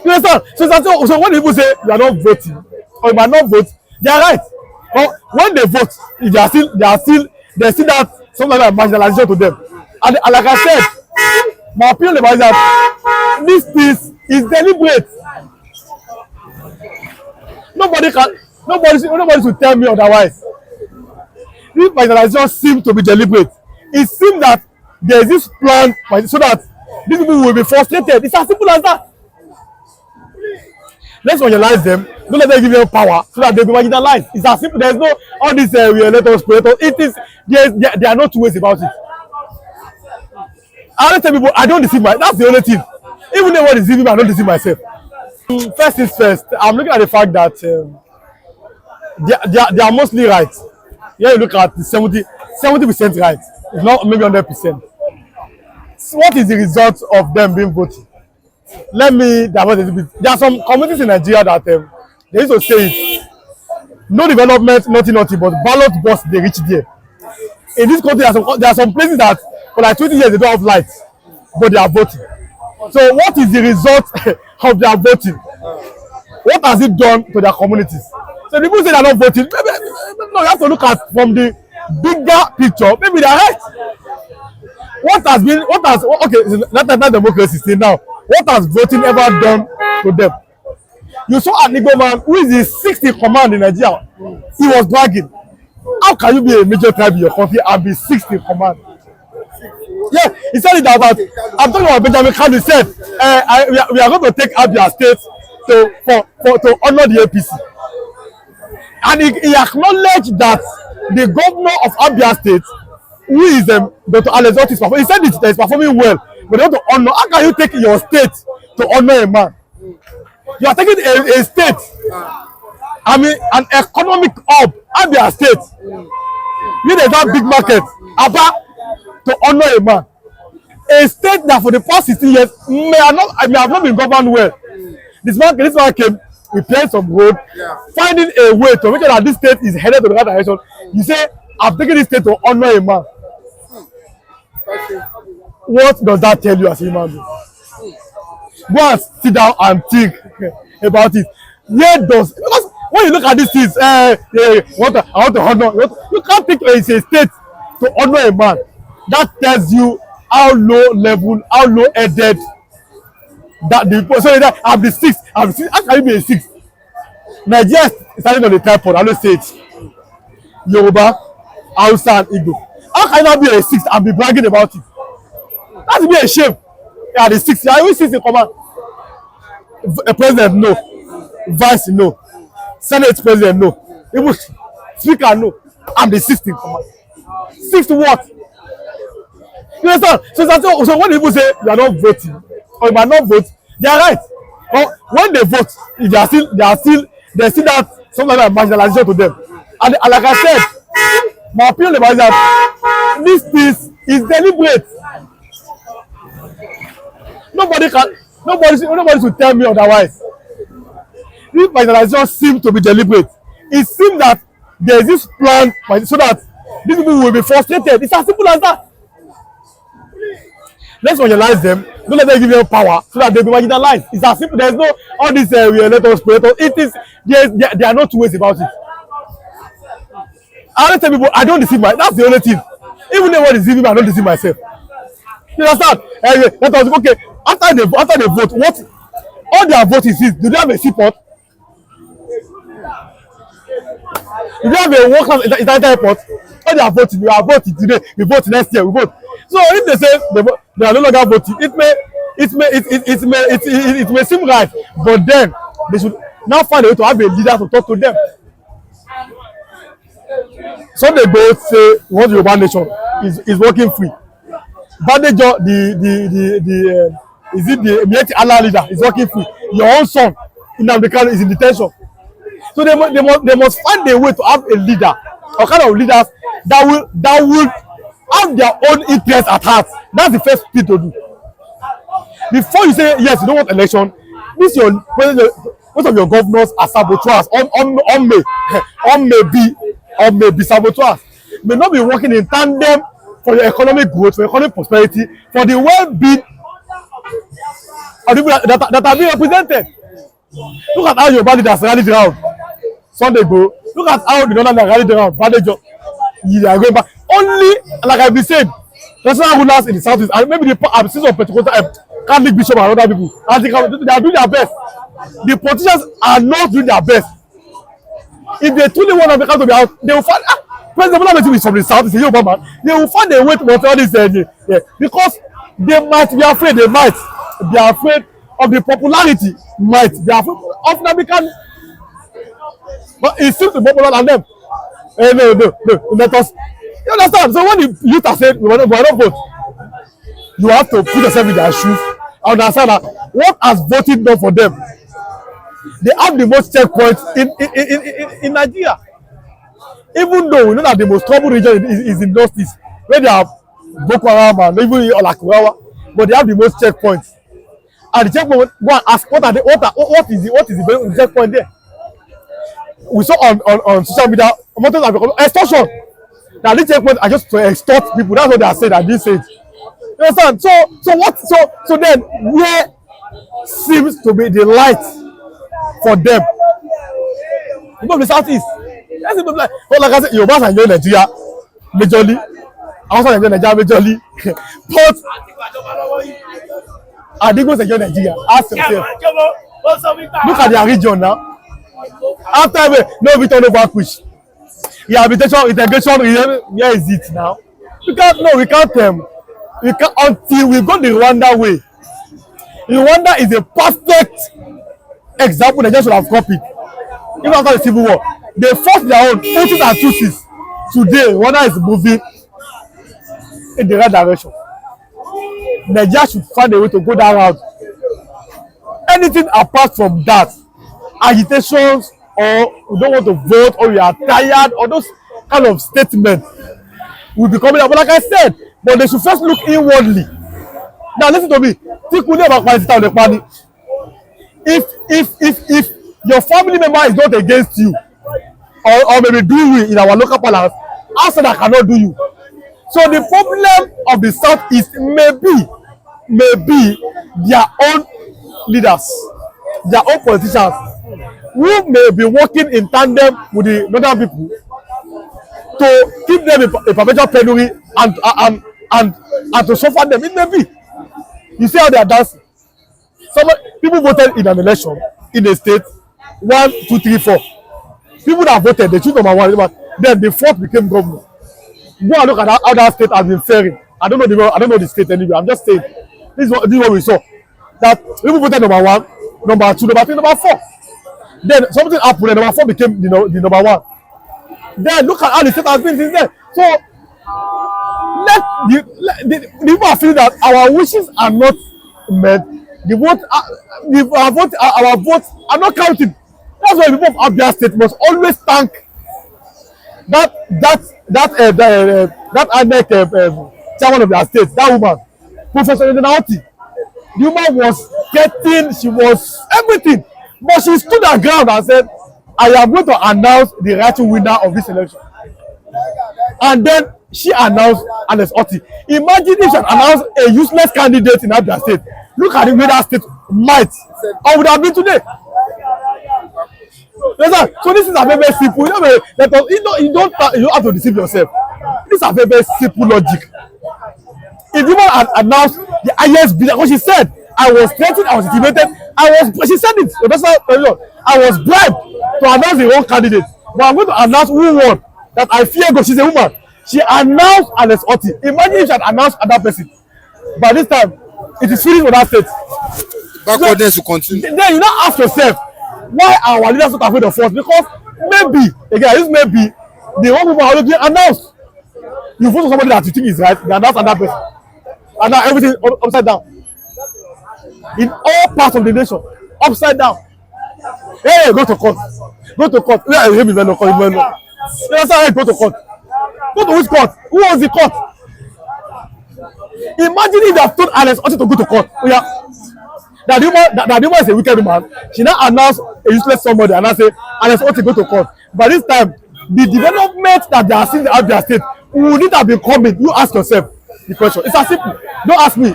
You understand? So when people say you are not voting or you might not vote, they are right. But when they vote, they still that something like marginalization to them. And like I said, my opinion about that, this piece is deliberate. Nobody should tell me otherwise. This marginalization seems to be deliberate. It seems that there is this plan so that these people will be frustrated. It's as simple as that. Let's marginalize them. Don't let them give them power so that they'll be marginalized. It's as simple. There's no all this we let us pray. It is there are no two ways about it. I don't tell people I don't deceive that's the only thing. Even though what deceive me, I don't deceive myself. First is first. I'm looking at the fact that they are mostly right. Here you look at the 70% right. It's not maybe 100%. So what is the result of them being voted? Let me divert a little bit. There are some communities in Nigeria that they used to say it. No development, nothing, but ballot box they reach there. In this country, there are some places that for like 20 years they don't have lights, but they are voting. So what is the result of their voting? What has it done to their communities? So people say they are not voting. No, you have to look at from the bigger picture. Maybe they are right. That's democracy still now. What has voting ever done to them? You saw an Igbo man who is the 6th in command in Nigeria. He was bragging. How can you be a major tribe in your country and be 6th in command? Yeah, he said it about. I'm talking about Benjamin Kanu. He said, we are going to take Abia State to honor the APC. And he acknowledged that the governor of Abia State, who is Dr. is performing. He said it is performing well, but not to honor. How can you take your state to honor a man? You are taking a state, I mean, an economic hub, Abia State. You need that big market, Aba, to honor a man. A state that for the past 16 years may have not been governed well. This man came, repairing some road, finding a way to make sure that this state is headed to the right direction. You say, I'm taking this state to honor a man. What does that tell you as a human being? Go and sit down and think about it. Because when you look at these things, I want to honor. You can't think it's a state to honor a man. That tells you how low headed that the people. So that I'm the 6th. How can you be a 6th? Nigeria is starting on the tripod. I don't say it. Yoruba, Hausa, and Igbo. How can you not be a 6th and be bragging about it? That would be a shame. Yeah, the 6th. I always 6th in command. A president, no. Vice, no. Senate president, no. Even speaker, no. I'm the 6th in command. 6th what? You understand? So when people say you are not voting or you might not vote, they are right. But when they vote, they still that something like marginalization to them. And like I said, my opinion about that, this piece is deliberate. Nobody should tell me otherwise. This marginalization seems to be deliberate. It seems that there is this plan so that these people will be frustrated. It's as simple as that. Let's marginalize them. Don't let them give them power so that they'll be marginalized. It's as simple. There's no all this we let us pray. It is there are no two ways about it. I don't tell people I don't deceive that's the only thing. Even though what deceive me, I don't deceive myself. You understand? That was okay. After they vote, what all their vote is do they have a support? Do they have a workers in that airport? All they are voting, we are voting today, we vote next year, we vote. So if they say they are no longer voting, it may seem right, but then they should now find a way to have a leader to talk to them. So they both say what the Yoruba nation is working free. Badejo, the Allah leader is working free. Your own son in America is in detention. So they must find a way to have a leader or kind of leaders that will have their own interests at heart. That's the first thing to do. Before you say yes, you don't want election, most of your governors are saboteurs or may be saboteurs, may not be working in tandem for your economic growth, for economic prosperity, for the well-being of the people that are being represented. Look at how your body has rallied around Sunday go. Look at how the Northern rallied around Badejo. You are going back. Only, like I've been saying, national rulers in the southeast, and maybe the absence of Pentecostal Catholic bishop and other people, and they are doing their best. The politicians are not doing their best. If they truly want America to be out, they will find President Bola is from the south, he's a Yoruba man. They will find a way to control this because they might be afraid. They might be afraid of the popularity. Might be afraid of American, but it seems to be popular than them. No. Let us. You understand? So when the youth are saying we will not vote, you have to put yourself in their shoes and understand that what has voted done for them. They have the most checkpoints in Nigeria. Even though we know that the most troubled region is in Northeast, where they have Boko Haram and even Olakurawa, but they have the most checkpoints. And the checkpoint, go and ask what is the checkpoint there? We saw on social media extortion. Now these checkpoints are just to extort people. That's what they are saying at this age. You understand? So then where seems to be the light for them? People of the southeast. Yes, people like I said, Yorubas enjoy Nigeria majorly. Hausa enjoy Nigeria majorly. But Adigos enjoy Nigeria. Ask yourself. Look at their region now. After no return over push. Rehabilitation, integration, where is it now? We can't until we go the Rwanda way. Rwanda is a perfect example that just should have copied. Even after the civil war, they fought their own Hutus and Tutsis. Today, Rwanda is moving in the right direction. Nigeria should find a way to go that route. Anything apart from that, agitations, or we don't want to vote, or we are tired, or those kind of statements will be coming up. But like I said, but they should first look inwardly. Now listen to me. If your family member is not against you, or maybe do you in our local palace, outside I cannot do you. So the problem of the southeast may be their own leaders, their own politicians, who may be working in tandem with the northern people to keep them a perpetual penury and to suffer them. It may be. You see how they are dancing. Some people voted in an election in a state 1, 2, 3, 4. People that voted, they choose number 1, then the 4th became governor. Go and look at how that state has been faring. I don't know the state anyway. I'm just saying this is what we saw. That people voted number 1, number 2, number 3, number 4. Then something happened and number 4 became the number 1. Then look at how the state has been since then. So let the people are feeling that our wishes are not met. Our votes are not counting. That's why people of Abia State must always thank that Inec chairman of their state, that woman, Professor Criminality. The woman she was everything, but she stood her ground and said, I am going to announce the rightful winner of this election. And then she announced Alex Otti. Imagine if she had announced a useless candidate in Abia State. Look at the way that state might or would have been today. So this is a very simple. You don't have to deceive yourself. This is a very simple logic. If the woman had announced the highest bidder, because she said, I was threatened, I was intimidated, she said it. I was bribed to announce the wrong candidate. But I'm going to announce who won. That I fear God. She's a woman. She announced Alex Otti. Imagine if she had announced another person. By this time, it is finished for that state. Backwardness will continue. Then you now ask yourself, why are our leaders not afraid of us? Because maybe, again, the wrong people are already announced. You vote for somebody that you think is right, they announce another person. And now everything upside down. In all parts of the nation, upside down. Hey, go to court. Go to court. Yeah, you hear me, man. You understand? Go to court. Go to which court? Who owns the court? Imagine if they have told Alex Otti to go to court. Oh, yeah. That woman is a wicked woman. She now announced a useless somebody and now say, Alex Otti go to court. By this time, the development that they are seeing out their state would it have been coming? You ask yourself the question. It's as simple. Don't ask me.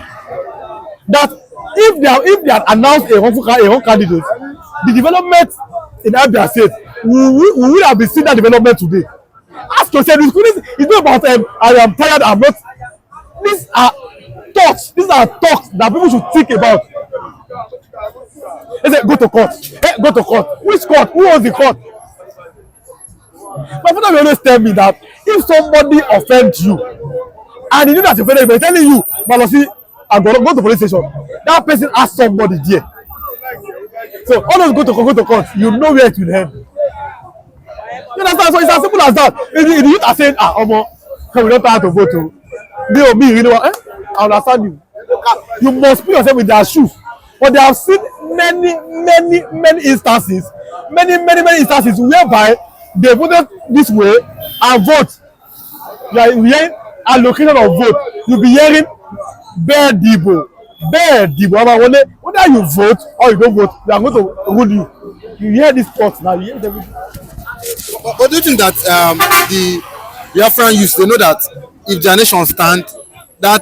That if they had announced a wrong candidate, the development in Abia State, we would have been seeing that development today. Ask yourself, it's not about I am tired, I'm not. These are thoughts. These are talks that people should think about. They say, go to court. Hey, go to court. Which court? Who owns the court? My father will always tell me that if somebody offends you and you know that you're offended, they're telling you, Malosi, I'm going to go to police station. That person has somebody there. So all those go to court, you know where it will end. You understand? So it's as simple as that. If the youth are saying, Omo, we don't have to vote to me, you know what? I understand you. You must put yourself in their shoes. But they have seen many instances, many instances whereby they voted this way and vote. You are hearing allocation of vote. You'll be hearing bare Igbo. Whether you vote or you don't vote, they are going to rule you. You hear this talk now, you hear everything. But do you think that the Biafran youth, they know that if their nation stand, that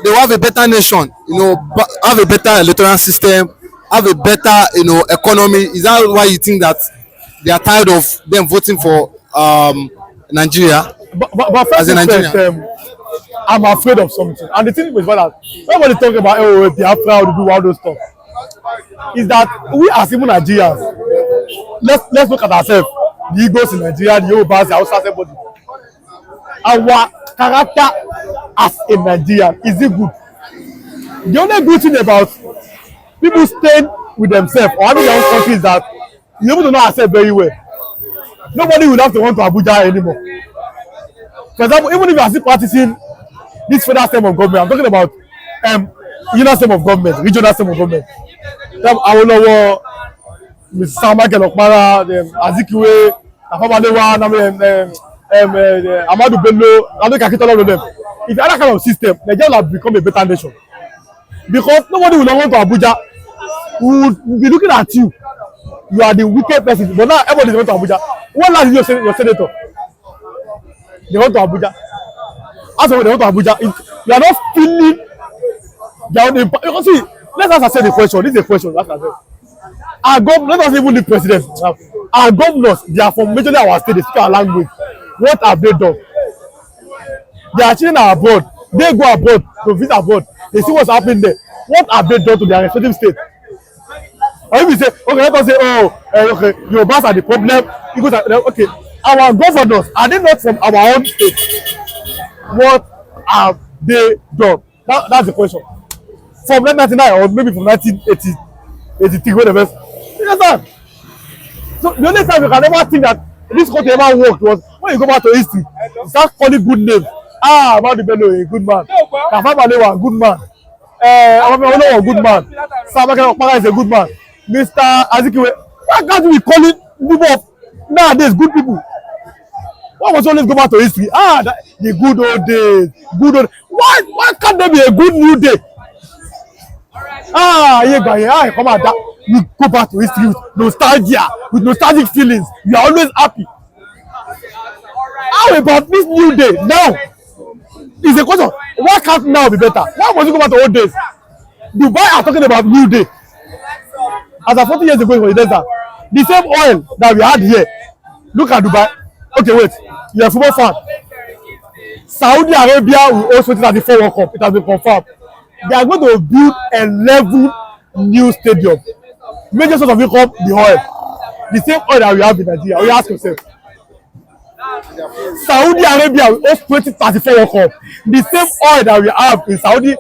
they will have a better nation, have a better electoral system, have a better, economy? Is that why you think that they are tired of them voting for Nigeria? But first I'm afraid of something. And the thing is that nobody talking about Biafra or do all those stuff. Is that we as even Nigerians, let's look at ourselves. The Igbos in Nigeria, the Yorubas, the Hausa, everybody. Our character as a Nigerian, is it good? The only good thing about people staying with themselves or having their own country is that you're able to know ourselves very well. Nobody will have to want to Abuja anymore. For example, even if you are still practicing this federal system of government, I'm talking about unional system of government, regional system of government. Awolowo, Mr. Samake Lokmara, Azikiwe, Afamalewa, Amadu Bello, Ado Kakitola, all of them. If you have that kind of system, Nigeria will have become a better nation. Because nobody will not want to Abuja. We will be looking at you. You are the wicked person. But now everybody is going to Abuja. What last is your senator? They want to Abuja. As for they want to Abuja, you are not feeling you see, let us answer the question. This is a question. Our government, let us even the president. Our governors, they are from majorly our state, they speak our language. What have they done? They are children are abroad. They go abroad to visit abroad. They see what's happening there. What have they done to their respective state? Or if you say, okay, let us say, okay, Yorubas are the problem. Okay, our governors, are they not from our own state? What have they done? That's the question. From 1999 or maybe from 1983, whatever. You understand? So the only time you can ever think that this country ever worked was when you go back to history. You start calling good names. Amadu Bello, a good man. Tafa Balewa, a good man. Awolowo, a good man. Samake Lokmara is a good man. Mr. Azikiwe, why can't we call it people nowadays good people? Why must you always go back to history? The good old days. Why can't there be a good new day? Come on, you go back to history with nostalgia, with nostalgic feelings. You are always happy. How about this new day now? It's a question. Why can't now be better? Why must you go back to old days? Dubai are talking about new day. As of 40 years ago in the desert, the same oil that we had here. Look at Dubai. Okay, wait. You're a football fan. Saudi Arabia will also 2034 World Cup. It has been confirmed. They are going to build 11 new stadiums. Major source of income, the oil. The same oil that we have in Nigeria. You ask yourself. Saudi Arabia will host 2034 World Cup. The same oil that we have in Saudi,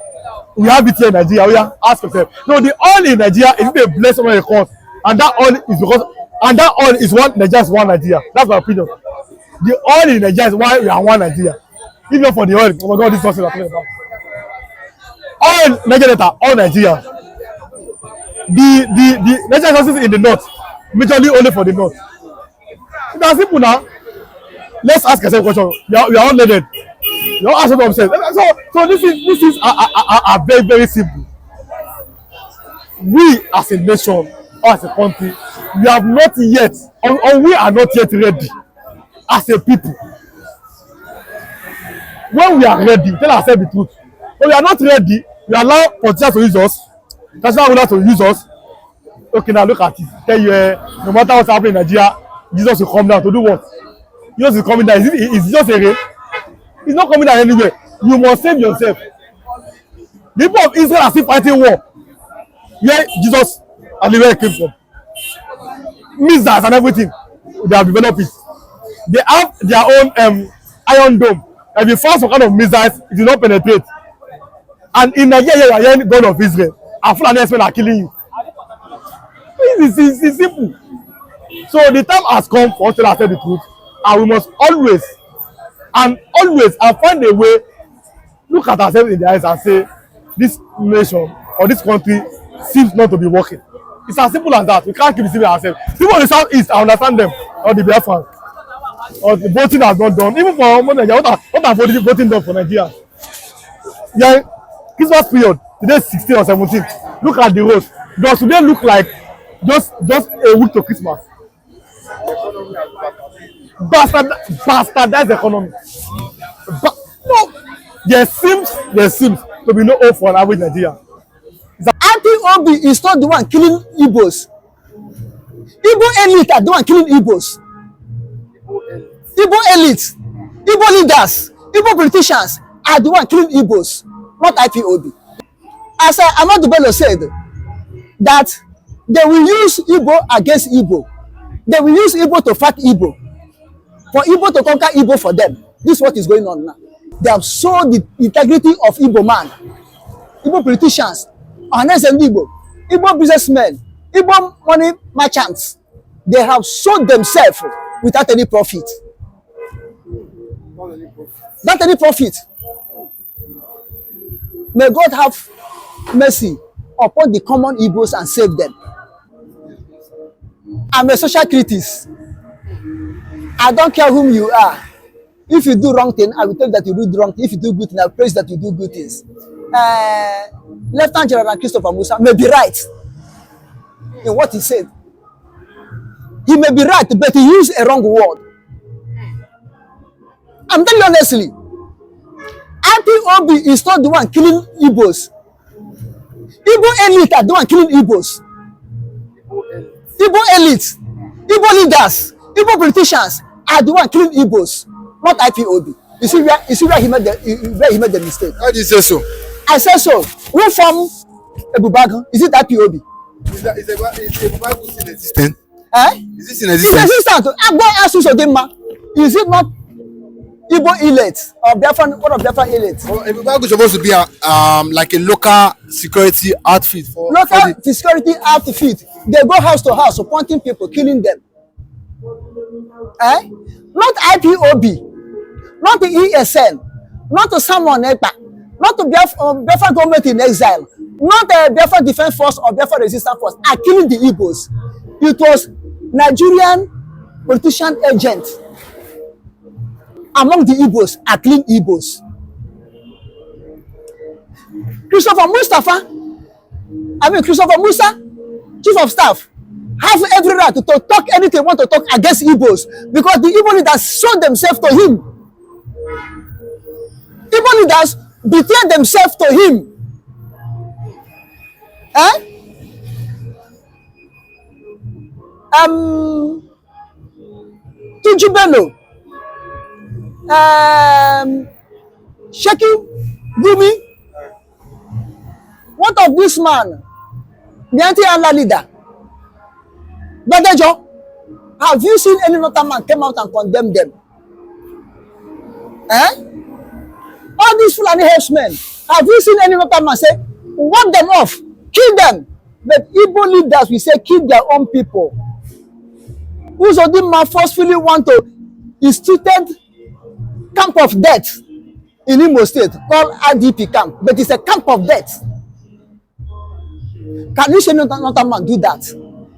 we have it here in Nigeria. Ask yourself. No, the oil in Nigeria is a blessing on the cost, and that oil is one Nigeria is one Nigeria. That's my opinion. The oil in Nigeria is why we are one Nigeria. If not for the oil, oh my God, this is what we are talking about. Oil Nigeria, all Nigeria. The natural resources in the north, majorly only for the north. That's simple now. Let's ask ourselves a question. We are all learned. You ask what I'm saying. So this is a very, very simple. We as a nation or as a country, we have not yet, or we are not yet ready as a people. When we are ready, tell ourselves the truth. When we are not ready, we allow politicians to use us. National rulers to use us. Okay, now look at it. Tell you, no matter what's happening in Nigeria, Jesus will come down to do what? Jesus is coming down. Is just a rain? He's not coming down anywhere. You must save yourself. The people of Israel are still fighting war. Where Jesus and the way came from. Missiles and everything. They have developed it. They have their own iron dome. If you find some kind of missiles, it will not penetrate. And in Nigeria, you are hearing God of Israel. And Fulani men are killing you. It's simple. So the time has come for us to tell the truth, and we must always find a way, look at ourselves in the eyes and say, this nation or this country seems not to be working. It's as simple as that. We can't keep deceiving ourselves. People in the southeast, I understand them, or the Biafra, or the voting has not done. Even for Nigeria, what are voting done for Nigeria? Yeah, Christmas period, today is 16 or 17. Look at the roads. Does today look like just a week to Christmas? Bastardized economy. No, there seems to be no hope for an average Nigeria. IPOB is not the one killing Igbos. Igbo elite are the one killing Igbos. Igbo elite, Igbo leaders, Igbo politicians are the one killing Igbos, not IPOB. As Ahmadu Bello said, that they will use Igbo against Igbo. They will use Igbo to fight Igbo. For Igbo to conquer Igbo for them. This is what is going on now. They have sold the integrity of Igbo man, Igbo politicians, honest and Igbo businessmen, Igbo money merchants. They have sold themselves without any profit. Without any profit. May God have mercy upon the common Igbos and save them. I'm a social critic. I don't care whom you are. If you do wrong thing, I will tell you that you do wrong thing. If you do good thing, I will praise that you do good things. Lieutenant General Christopher Musa may be right in what he said. He may be right, but he used a wrong word. I'm telling you honestly, IPOB is not the one killing Igbos. Igbo elite are the one killing Igbos. Igbo elite, Igbo leaders, Igbo politicians are the one killing Igbos, not IPOB. You see where he made the mistake. How do you say so? I say so. Who from Ebubago? Is it IPOB? Is Ebubago still existent? Is this in It's existence? existent. I'm going to ask you something, ma. Is it not Igbo elite or Biafra, one of Biafra elite? Well, Ebubago is supposed to be like a local security outfit for Local security outfit. They go house to house, appointing people, killing them. Not IPOB, not the ESN, not to someone ekpa, not to Biafra government in exile, not the Biafra Defense Force or Biafra Resistance Force are killing the Igbos. It was Nigerian politician agent among the Igbos are killing Igbos. Christopher Musa, Chief of Staff, have every right to talk anything want to talk against Igbos because the Igbo leaders sold themselves to him. Igbo leaders betrayed themselves to him. Tujibelo, Sheikh Gumi, what of this man, Bianca leader? Badejo, have you seen any northern man come out and condemn them? All these Fulani herdsmen, have you seen any northern man say, wipe them off, kill them? But Igbo leaders will say, kill their own people. Uzodinma forcefully want to institute camp of death in Imo State called IDP camp, but it's a camp of death. Can you say northern man do that?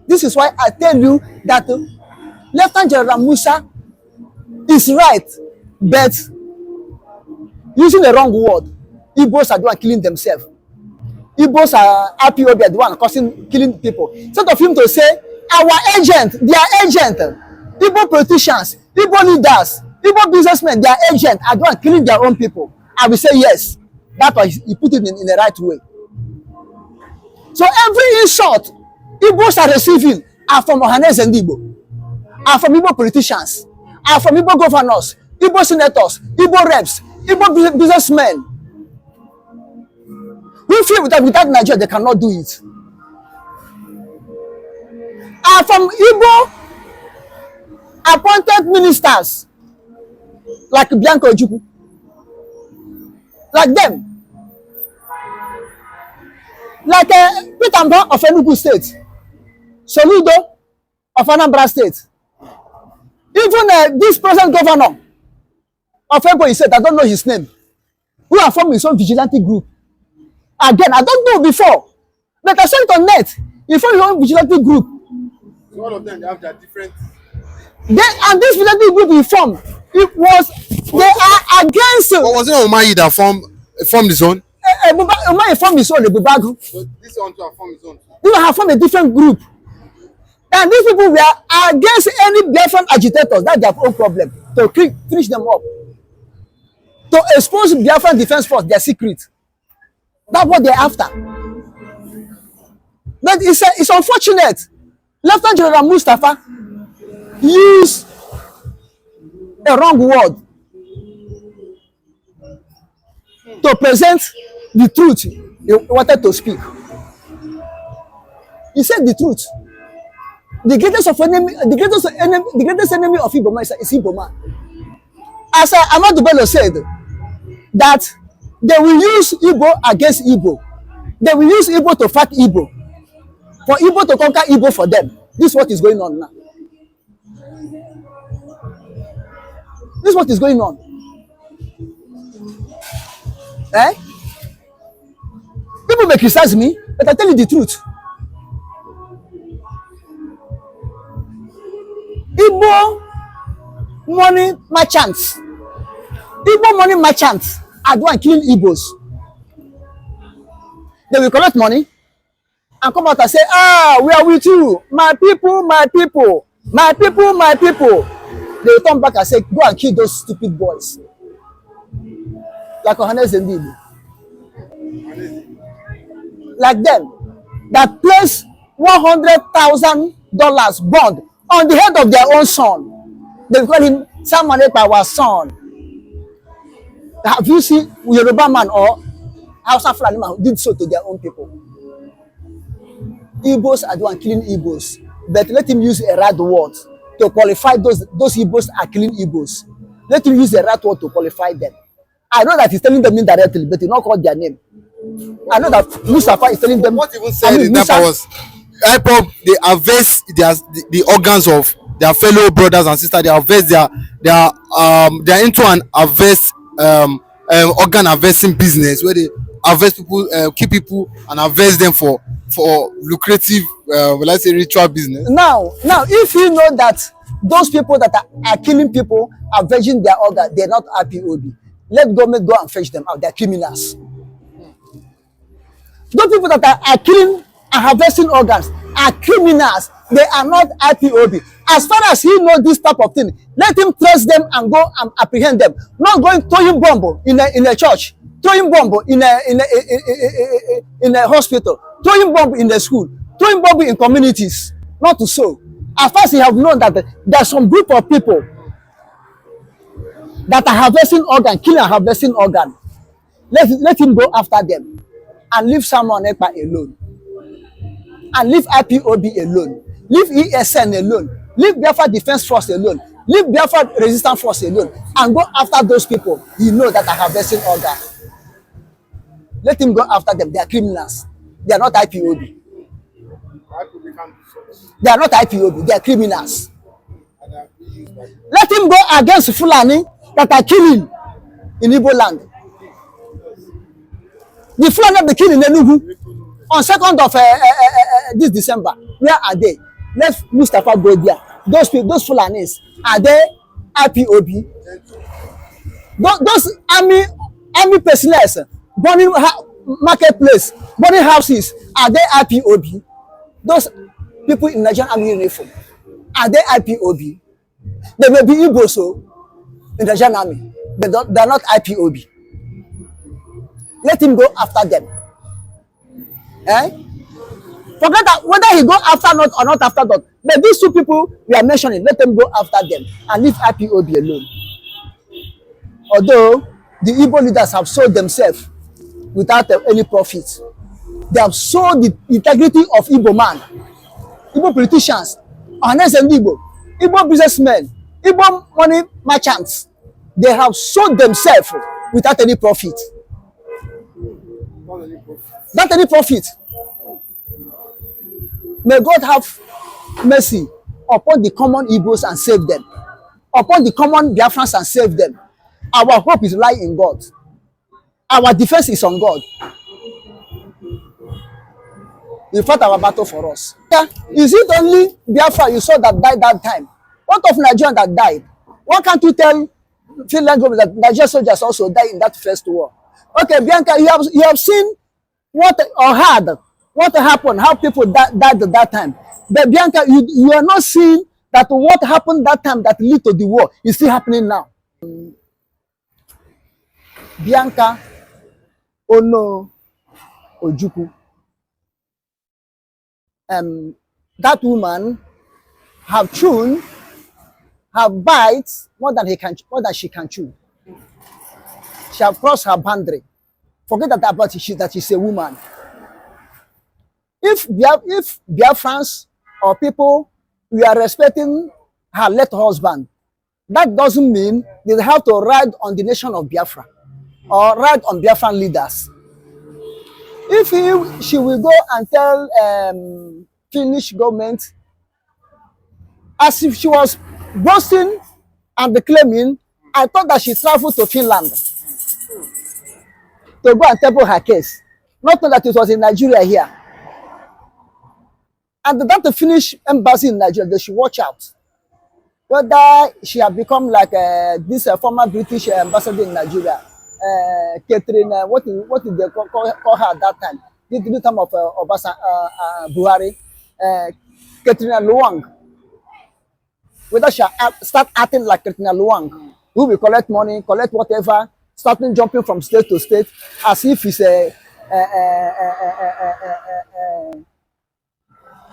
This is why I tell you that Lieutenant General Musa is right, but using the wrong word. Igbos are the one killing themselves. Igbos are IPOB are the one killing people. Instead of him to say, our agent, their agent, Igbo politicians, Igbo leaders, Igbo businessmen, their agent are the one killing their own people. I will say yes. That was he put it in the right way. So every insult Igbos are receiving are from Ohanes and Igbo, are from Igbo politicians, are from Igbo governors, Igbo senators, Igbo reps, Igbo businessmen. We feel that without Nigeria they cannot do it. Are from Igbo appointed ministers like Bianca, like them. Like Peter Mbah of Enugu State, Soludo of Anambra State, even this present governor of Ebonyi State, I don't know his name, who have formed his own vigilante group. Again, I don't know before, but I saw it on net. He formed his own vigilante group. So all of them, they have their different. And this vigilante group he formed, they are against. But was it Umahi that formed his own? Umahi formed his own, Ebubagu. So this one to have formed his own. They have formed a different group. And these people were against any Biafran agitators. That's their own problem. To finish them up. To expose Biafran Defense Force, their secret. That's what they're after. But it's unfortunate. Lieutenant General Mustafa used a wrong word to present the truth he wanted to speak. He said the truth. The greatest enemy of Igbo is Igbo man. As Ahmadu Bello said, that they will use Igbo against Igbo. They will use Igbo to fight Igbo. For Igbo to conquer Igbo for them. This is what is going on now. This is what is going on. Eh? People may criticize me, but I tell you the truth. Igbo money merchants are the one killing Igbos. They will collect money and come out and say, we are with you, my people, my people, my people, my people. They will come back and say, go and kill those stupid boys. Like Ohanes and Igbo. Like them, that place $100,000 bond on the head of their own son. They call him Samuel Ekpa, our son. Have you seen Yoruba man or Hausa Fulani man who did so to their own people? Igbos are the one killing Igbos, but let him use a right word to qualify those Igbos are killing Igbos. Let him use the right word to qualify them. I know that he's telling them indirectly, but he not called their name. I know that Mustafa is telling them. What even said in that was IPOB, they harvest the organs of their fellow brothers and sisters. They harvest they're into an harvest organ harvesting business where they harvest people, keep people and harvest them for lucrative, let's say ritual business. Now, if you know that those people that are killing people are harvesting their organ, they're not IPOB. Let government go and fetch them out. They're criminals. Those people that are killing and harvesting organs are criminals. They are not IPOB. As far as he knows this type of thing, let him trace them and go and apprehend them. Not going throwing bomb in a church, throwing bomb in a hospital, throwing bomb in the school, throwing bomb in communities. Not to so. As far as he have known that there's some group of people that are harvesting organ, killing and harvesting organ, let him go after them and leave Samuel Ekpa alone. And leave IPOB alone. Leave ESN alone. Leave Biafra Defense Force alone. Leave Biafra Resistance Force alone. And go after those people you know that are harvesting organ. Let him go after them. They are criminals. They are not IPOB. They are not IPOB. They are criminals. Let him go against Fulani that are killing in Igbo land. The Fulani that they kill in Enugu on 2nd of this December. Where are they? Let Mustafa go there. Those Fulanis, are they IPOB? Those army personnel burning marketplace, burning houses, are they IPOB? Those people in Nigerian army uniform, are they IPOB? They may be Igbo so in the Nigerian army, but they're not IPOB. Let him go after them. Forget that whether he go after not or not after not. But these two people we are mentioning, let them go after them and leave IPOB alone. Although the Igbo leaders have sold themselves without any profit. They have sold the integrity of Igbo man, Igbo politicians, honest and Igbo businessmen, Igbo money merchants. They have sold themselves without any profit. Without any profit. May God have mercy upon the common Igbos and save them. Upon the common Biafrans and save them. Our hope is lying in God. Our defense is on God. He fought our battle for us. Yeah. Is it only Biafra you saw that died that time? What of Nigerians that died? Why can't you tell Finland government that Nigerian soldiers also died in that first war? Okay, Bianca, you have seen what or heard what happened, how people died at that time. But Bianca, you are not seeing that what happened that time that led to the war is still happening now. Bianca Ono Ojukwu. That woman have chewed, have bites more than she can chew. She have crossed her boundary. Forget that she's a woman. If Biafrans or people we are respecting her late husband, that doesn't mean they have to ride on the nation of Biafra or ride on Biafran leaders. If she will go and tell Finnish government, as if she was boasting and claiming, I thought that she traveled to Finland to go and table her case. Not that it was in Nigeria here. And that the Finnish embassy in Nigeria, they should watch out. Whether she had become like this former British ambassador in Nigeria, Catherine, what did they call her at that time? The time of Buhari, Catherine Luang. Whether she start acting like Catherine Luang, who will collect money, collect whatever, starting jumping from state to state, as if it's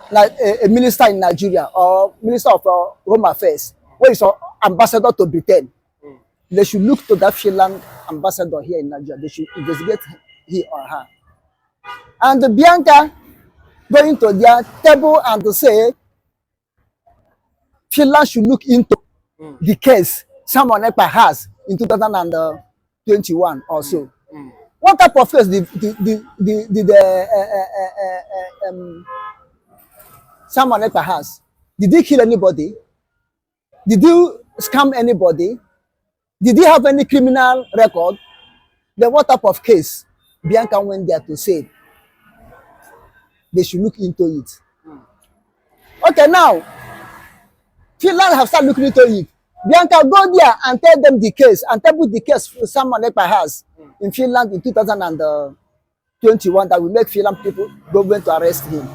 like a minister in Nigeria or minister of Home Affairs, where is ambassador to Britain. They should look to that Finland ambassador here in Nigeria. They should investigate he or her. And Bianca going to their table and to say Finland should look into the case someone ekpa has in 2021 or so. What type of case did someone ekpa has? Did he kill anybody? Did he scam anybody? Did he have any criminal record? Then what type of case Bianca went there to say they should look into it? Okay, now Finland have started looking into it. Bianca, go there and tell them the case and table the case someone ekpa has in Finland in 2021 that will make Finland people government to arrest him.